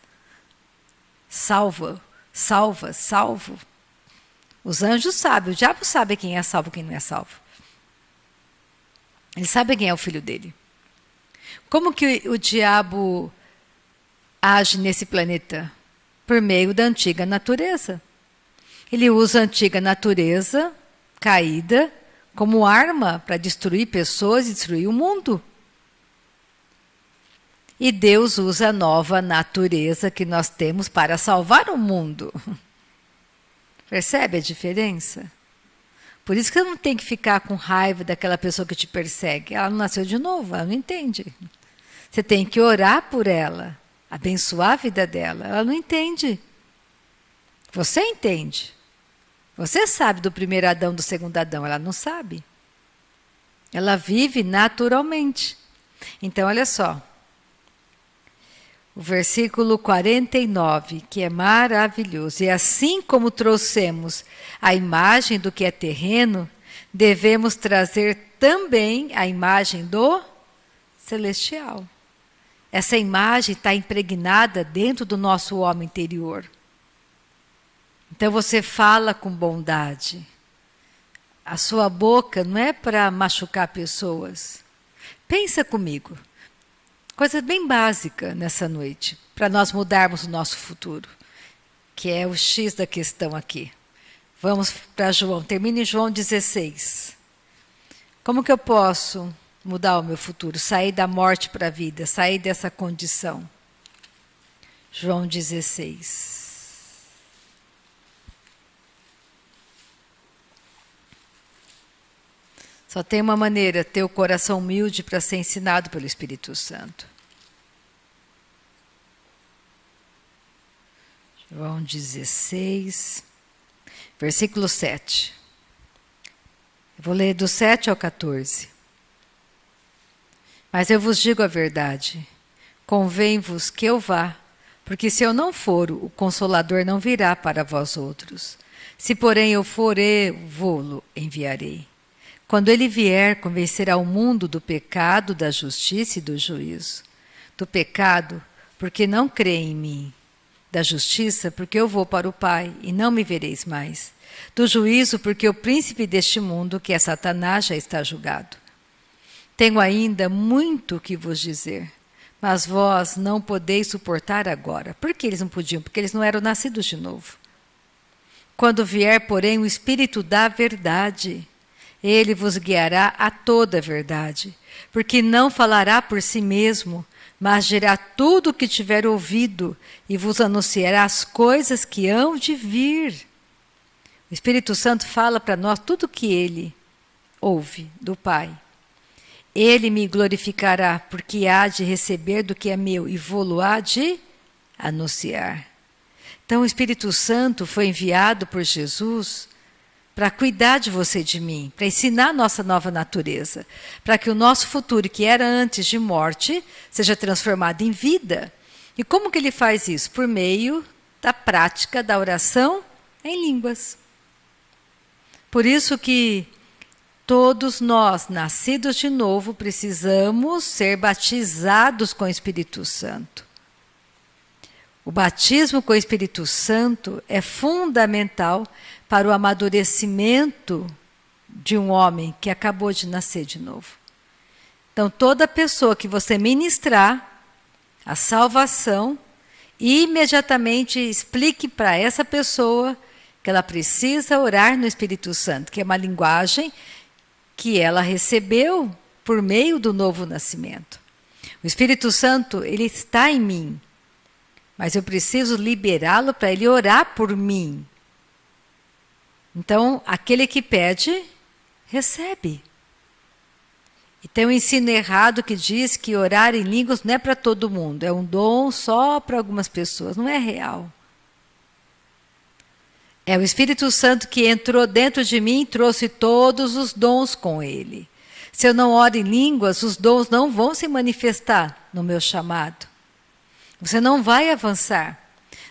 Salvo. Os anjos sabem, o diabo sabe quem é salvo e quem não é salvo. Ele sabe quem é o filho dele. Como que o diabo age nesse planeta? Por meio da antiga natureza. Ele usa a antiga natureza caída como arma para destruir pessoas e destruir o mundo. E Deus usa a nova natureza que nós temos para salvar o mundo. Percebe a diferença? Por isso que você não tem que ficar com raiva daquela pessoa que te persegue. Ela não nasceu de novo, ela não entende. Você tem que orar por ela, abençoar a vida dela. Ela não entende. Você entende. Você sabe do primeiro Adão, do segundo Adão. Ela não sabe. Ela vive naturalmente. Então, olha só. O versículo 49, que é maravilhoso. E assim como trouxemos a imagem do que é terreno, devemos trazer também a imagem do celestial. Essa imagem está impregnada dentro do nosso homem interior. Então você fala com bondade. A sua boca não é para machucar pessoas. Pensa comigo. Coisa bem básica nessa noite, para nós mudarmos o nosso futuro, que é o X da questão aqui. Vamos para João, termina em João 16. Como que eu posso mudar o meu futuro? Sair da morte para a vida, sair dessa condição. João 16. Só tem uma maneira, ter o coração humilde para ser ensinado pelo Espírito Santo. João 16, versículo 7. Eu vou ler do 7 ao 14. Mas eu vos digo a verdade, convém-vos que eu vá, porque se eu não for, o Consolador não virá para vós outros. Se porém eu for, eu vou-lo enviarei. Quando ele vier, convencerá o mundo do pecado, da justiça e do juízo. Do pecado, porque não crê em mim. Da justiça, porque eu vou para o Pai e não me vereis mais. Do juízo, porque o príncipe deste mundo, que é Satanás, já está julgado. Tenho ainda muito que vos dizer, mas vós não podeis suportar agora. Por que eles não podiam? Porque eles não eram nascidos de novo. Quando vier, porém, o Espírito da verdade, ele vos guiará a toda a verdade, porque não falará por si mesmo, mas dirá tudo o que tiver ouvido e vos anunciará as coisas que hão de vir. O Espírito Santo fala para nós tudo o que ele ouve do Pai. Ele me glorificará, porque há de receber do que é meu e vou-lo há de anunciar. Então o Espírito Santo foi enviado por Jesus para cuidar de você e de mim, para ensinar a nossa nova natureza, para que o nosso futuro, que era antes de morte, seja transformado em vida. E como que ele faz isso? Por meio da prática da oração em línguas. Por isso que todos nós, nascidos de novo, precisamos ser batizados com o Espírito Santo. O batismo com o Espírito Santo é fundamental para o amadurecimento de um homem que acabou de nascer de novo. Então, toda pessoa que você ministrar a salvação, imediatamente explique para essa pessoa que ela precisa orar no Espírito Santo, que é uma linguagem que ela recebeu por meio do novo nascimento. O Espírito Santo, ele está em mim, mas eu preciso liberá-lo para ele orar por mim. Então, aquele que pede, recebe. E tem um ensino errado que diz que orar em línguas não é para todo mundo, é um dom só para algumas pessoas, não é real. É o Espírito Santo que entrou dentro de mim e trouxe todos os dons com ele. Se eu não oro em línguas, os dons não vão se manifestar no meu chamado. Você não vai avançar.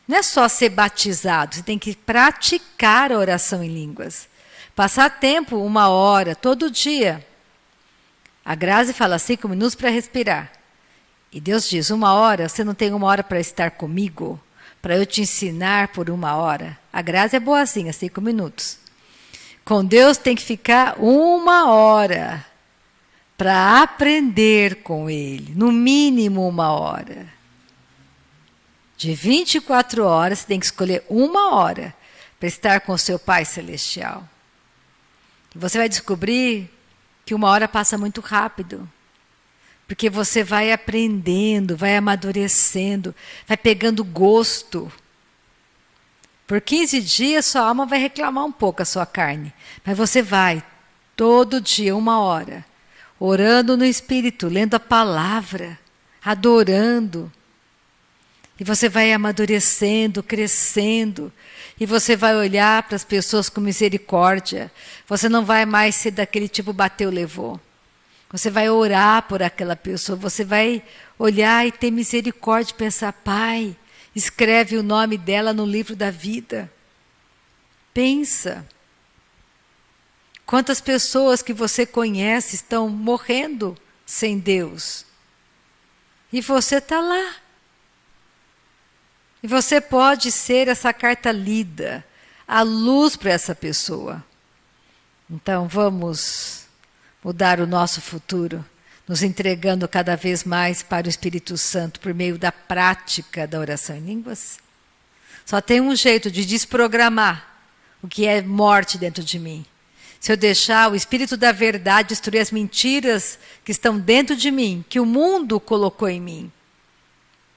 Não é só ser batizado, você tem que praticar a oração em línguas. Passar tempo, 1 hora, todo dia. A Grazi fala 5 minutos para respirar. E Deus diz, 1 hora, você não tem 1 hora para estar comigo? Para eu te ensinar por 1 hora. A Grazi é boazinha, 5 minutos. Com Deus tem que ficar 1 hora para aprender com Ele. No mínimo 1 hora. De 24 horas, você tem que escolher 1 hora para estar com o seu Pai Celestial. E você vai descobrir que 1 hora passa muito rápido. Porque você vai aprendendo, vai amadurecendo, vai pegando gosto. Por 15 dias, sua alma vai reclamar um pouco a sua carne. Mas você vai, todo dia, 1 hora, orando no Espírito, lendo a palavra, adorando. E você vai amadurecendo, crescendo. E você vai olhar para as pessoas com misericórdia. Você não vai mais ser daquele tipo bateu, levou. Você vai orar por aquela pessoa, você vai olhar e ter misericórdia e pensar, Pai, escreve o nome dela no livro da vida. Pensa. Quantas pessoas que você conhece estão morrendo sem Deus? E você está lá. E você pode ser essa carta lida, a luz para essa pessoa. Então vamos mudar o nosso futuro, nos entregando cada vez mais para o Espírito Santo por meio da prática da oração em línguas? Só tem um jeito de desprogramar o que é morte dentro de mim. Se eu deixar o Espírito da verdade destruir as mentiras que estão dentro de mim, que o mundo colocou em mim.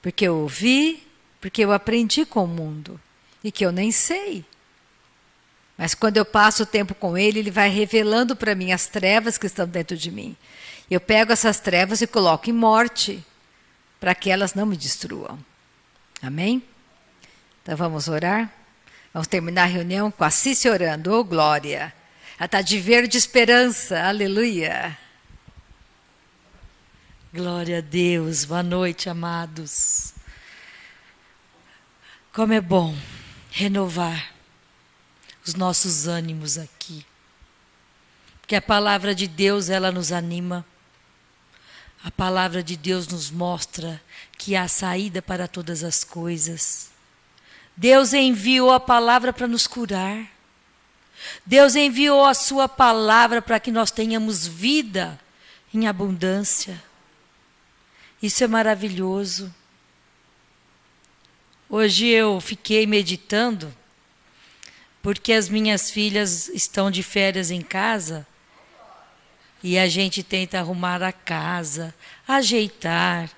Porque eu ouvi, porque eu aprendi com o mundo e que eu nem sei. Mas quando eu passo o tempo com ele, ele vai revelando para mim as trevas que estão dentro de mim. Eu pego essas trevas e coloco em morte, para que elas não me destruam. Amém? Então vamos orar? Vamos terminar a reunião com a Cícia orando. Oh, glória! Ela está de verde esperança. Aleluia! Glória a Deus. Boa noite, amados. Como é bom renovar os nossos ânimos aqui. Porque a palavra de Deus, ela nos anima. A palavra de Deus nos mostra que há saída para todas as coisas. Deus enviou a palavra para nos curar. Deus enviou a sua palavra para que nós tenhamos vida em abundância. Isso é maravilhoso. Hoje eu fiquei meditando porque as minhas filhas estão de férias em casa e a gente tenta arrumar a casa, ajeitar.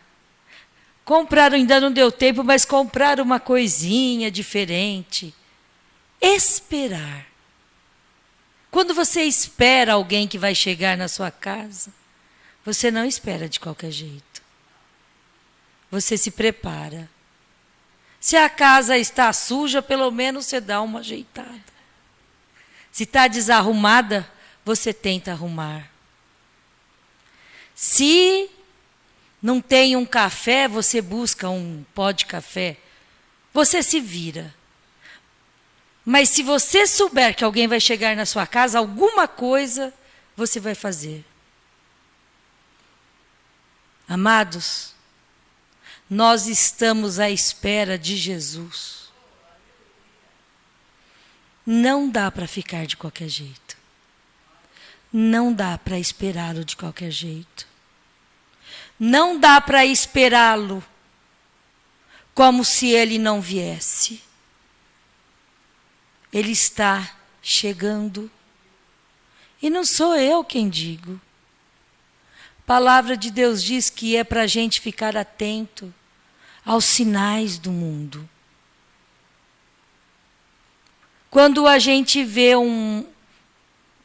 Comprar, ainda não deu tempo, mas comprar uma coisinha diferente. Esperar. Quando você espera alguém que vai chegar na sua casa, você não espera de qualquer jeito. Você se prepara. Se a casa está suja, pelo menos você dá uma ajeitada. Se está desarrumada, você tenta arrumar. Se não tem um café, você busca um pó de café. Você se vira. Mas se você souber que alguém vai chegar na sua casa, alguma coisa você vai fazer. Amados, nós estamos à espera de Jesus. Não dá para ficar de qualquer jeito. Não dá para esperá-lo de qualquer jeito. Não dá para esperá-lo como se ele não viesse. Ele está chegando. E não sou eu quem digo. A palavra de Deus diz que é para a gente ficar atento aos sinais do mundo. Quando a gente vê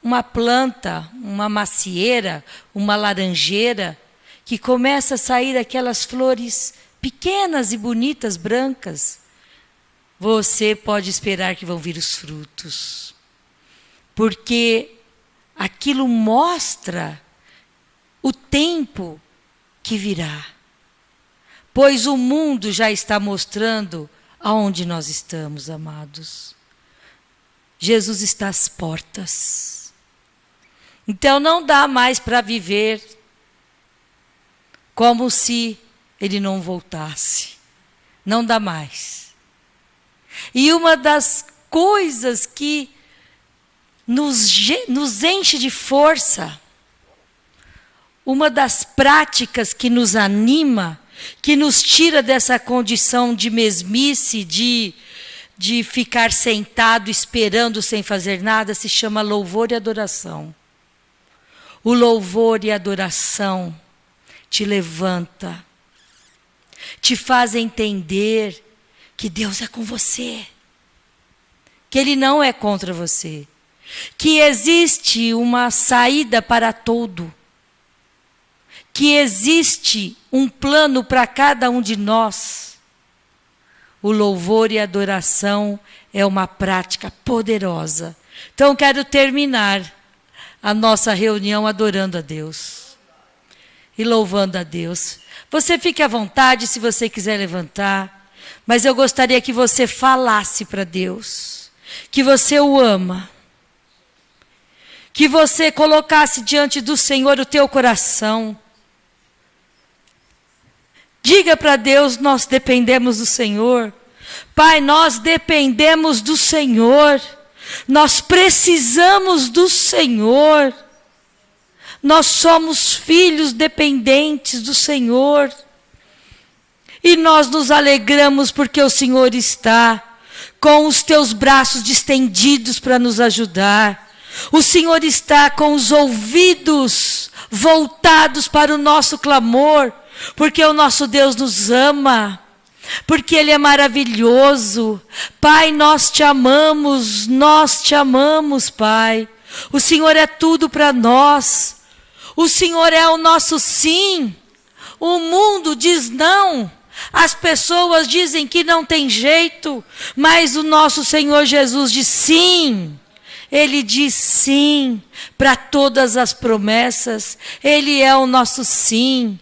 uma planta, uma macieira, uma laranjeira, que começa a sair aquelas flores pequenas e bonitas, brancas, você pode esperar que vão vir os frutos. Porque aquilo mostra o tempo que virá. Pois o mundo já está mostrando aonde nós estamos, amados. Jesus está às portas. Então não dá mais para viver como se ele não voltasse. Não dá mais. E uma das coisas que nos enche de força, uma das práticas que nos anima, que nos tira dessa condição de mesmice, de ficar sentado esperando sem fazer nada, se chama louvor e adoração. O louvor e a adoração te levanta, te faz entender que Deus é com você, que Ele não é contra você, que existe uma saída para tudo, que existe um plano para cada um de nós. O louvor e a adoração é uma prática poderosa. Então, quero terminar a nossa reunião adorando a Deus e louvando a Deus. Você fique à vontade se você quiser levantar, mas eu gostaria que você falasse para Deus que você o ama, que você colocasse diante do Senhor o teu coração. Diga para Deus: nós dependemos do Senhor. Pai, nós dependemos do Senhor. Nós precisamos do Senhor. Nós somos filhos dependentes do Senhor. E nós nos alegramos porque o Senhor está com os teus braços distendidos para nos ajudar. O Senhor está com os ouvidos voltados para o nosso clamor, porque o nosso Deus nos ama, porque Ele é maravilhoso. Pai, nós te amamos, Pai. O Senhor é tudo para nós. O Senhor é o nosso sim. O mundo diz não. As pessoas dizem que não tem jeito, mas o nosso Senhor Jesus diz sim. Ele diz sim para todas as promessas. Ele é o nosso sim.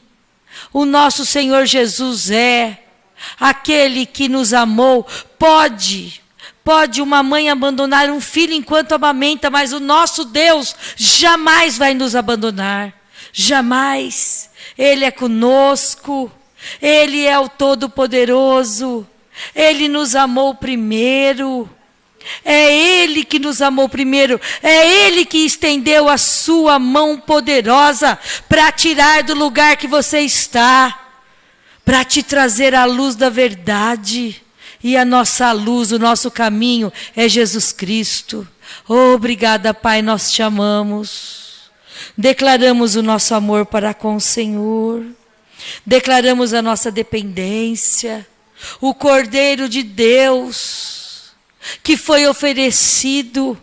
O nosso Senhor Jesus é aquele que nos amou. Pode uma mãe abandonar um filho enquanto amamenta, mas o nosso Deus jamais vai nos abandonar. Jamais. Ele é conosco. Ele é o Todo-Poderoso. Ele nos amou primeiro. É Ele que nos amou primeiro. É Ele que estendeu a sua mão poderosa para tirar do lugar que você está, para te trazer a luz da verdade. E a nossa luz, o nosso caminho é Jesus Cristo. Obrigada, Pai, nós te amamos. Declaramos o nosso amor para com o Senhor. Declaramos a nossa dependência. O Cordeiro de Deus, que foi oferecido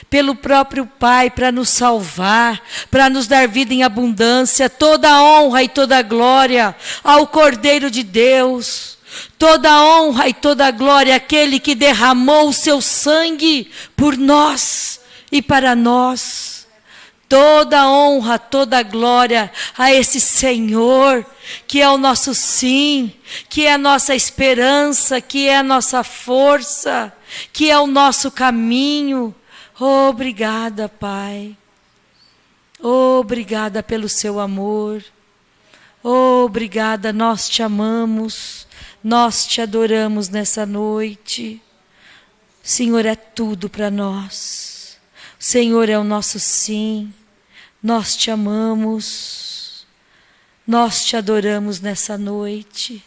pelo próprio Pai para nos salvar, para nos dar vida em abundância. Toda a honra e toda a glória ao Cordeiro de Deus. Toda a honra e toda a glória àquele que derramou o seu sangue por nós e para nós. Toda a honra, toda a glória a esse Senhor, que é o nosso sim, que é a nossa esperança, que é a nossa força, que é o nosso caminho. Obrigada, Pai. Obrigada pelo seu amor. Obrigada, nós te amamos. Nós te adoramos nessa noite. O Senhor é tudo para nós. O Senhor é o nosso sim. Nós te amamos. Nós te adoramos nessa noite.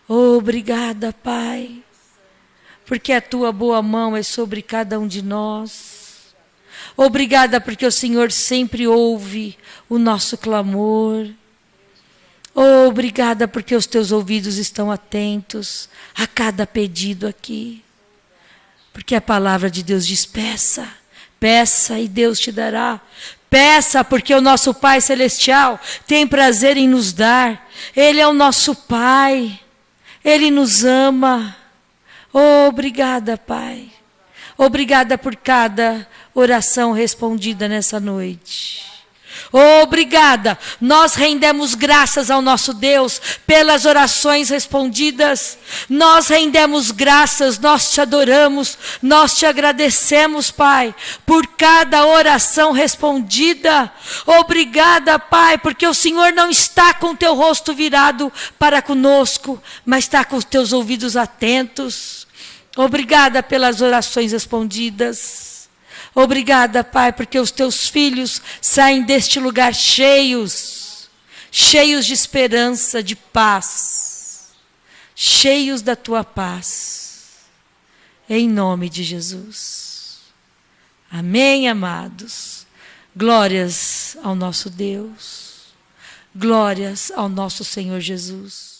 Obrigada, Pai. Porque a tua boa mão é sobre cada um de nós. Obrigada porque o Senhor sempre ouve o nosso clamor. Obrigada porque os teus ouvidos estão atentos a cada pedido aqui. Porque a palavra de Deus diz: peça, peça e Deus te dará. Peça porque o nosso Pai Celestial tem prazer em nos dar. Ele é o nosso Pai. Ele nos ama. Obrigada, Pai. Obrigada por cada oração respondida nessa noite. Obrigada, nós rendemos graças ao nosso Deus pelas orações respondidas. Nós rendemos graças, nós te adoramos, nós te agradecemos, Pai, por cada oração respondida. Obrigada, Pai, porque o Senhor não está com o teu rosto virado para conosco, mas está com os teus ouvidos atentos. Obrigada pelas orações respondidas. Obrigada, Pai, porque os teus filhos saem deste lugar cheios de esperança, de paz, cheios da tua paz, em nome de Jesus. Amém, amados. Glórias ao nosso Deus, glórias ao nosso Senhor Jesus.